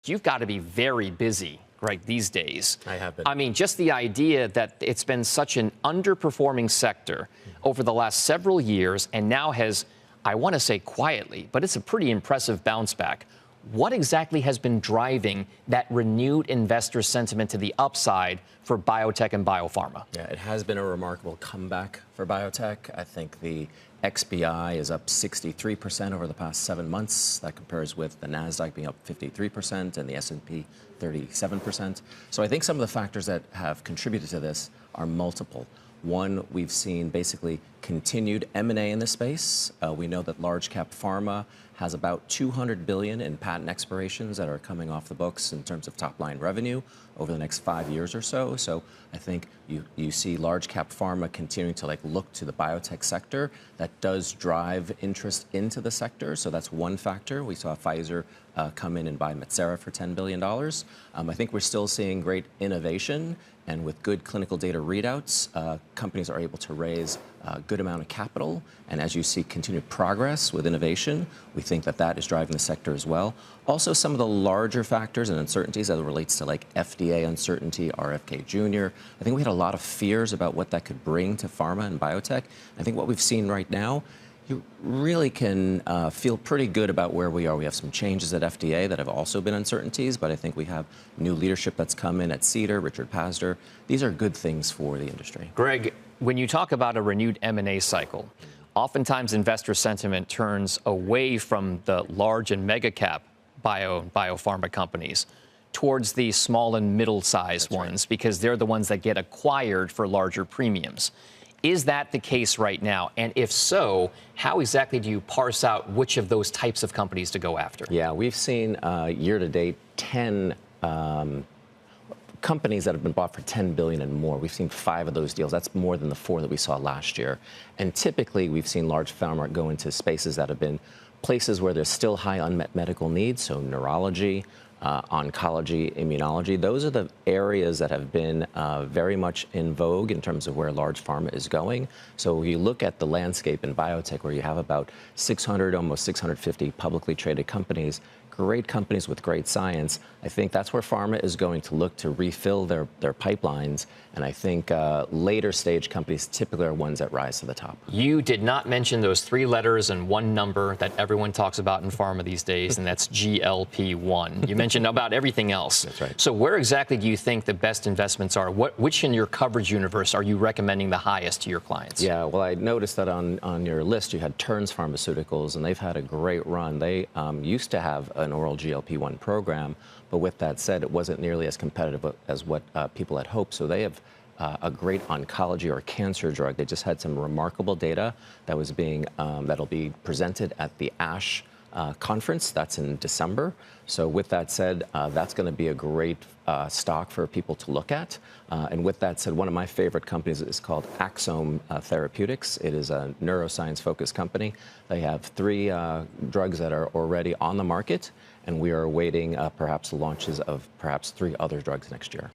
you've got to be very busy, right, these days. I have been. I mean, just the idea that it's been such an underperforming sector over the last several years and now has, I want to say quietly, but it's a pretty impressive bounce back. What exactly has been driving that renewed investor sentiment to the upside for biotech and biopharma? Yeah, it has been a remarkable comeback for biotech. I think the XBI is up 63% over the past 7 months. That compares with the NASDAQ being up 53% and the S&P 37%. So I think some of the factors that have contributed to this are multiple. One, we've seen basically continued M&A in the space. We know that large cap pharma has about $200 billion in patent expirations that are coming off the books in terms of top line revenue over the next 5 years or so. So I think you see large cap pharma continuing to look to the biotech sector. That does drive interest into the sector. So that's one factor. We saw Pfizer come in and buy Metsera for $10 billion. I think we're still seeing great innovation, and with good clinical data readouts, companies are able to raise a good amount of capital. And as you see continued progress with innovation, we think that that is driving the sector as well. Also, some of the larger factors and uncertainties as it relates to FDA uncertainty, RFK Jr. I think we had a lot of fears about what that could bring to pharma and biotech. I think what we've seen right now, you really can feel pretty good about where we are. We have some changes at FDA that have also been uncertainties, but I think we have new leadership that's come in at Cedar, Richard Pazder. These are good things for the industry. Greg, when you talk about a renewed M&A cycle, oftentimes investor sentiment turns away from the large and mega cap biopharma companies towards the small and middle-sized ones, because they're the ones that get acquired for larger premiums. Is that the case right now? And if so, how exactly do you parse out which of those types of companies to go after? Yeah, we've seen year to date 10 companies that have been bought for $10 billion and more. We've seen 5 of those deals. That's more than the 4 that we saw last year. And typically, we've seen large pharma go into spaces that have been places where there's still high unmet medical needs, so neurology, oncology, immunology. Those are the areas that have been very much in vogue in terms of where large pharma is going. So you look at the landscape in biotech, where you have about 600, almost 650 publicly traded companies, great companies with great science. I think that's where pharma is going to look to refill their pipelines. And I think later stage companies typically are ones that rise to the top. You did not mention those 3 letters and 1 number that everyone talks about in pharma these days, and that's GLP-1. You mentioned about everything else. That's right. So where exactly do you think the best investments are? Which in your coverage universe are you recommending the highest to your clients? Yeah, well, I noticed that on your list you had Terns Pharmaceuticals, and they've had a great run. They used to have an oral GLP-1 program, but with that said, it wasn't nearly as competitive as what people had hoped. So they have a great oncology or cancer drug. They just had some remarkable data that was that'll be presented at the ASH conference. That's in December. So with that said, that's going to be a great stock for people to look at. And with that said, one of my favorite companies is called Axsome Therapeutics. It is a neuroscience-focused company. They have 3 drugs that are already on the market, and we are awaiting perhaps the launches of perhaps 3 other drugs next year.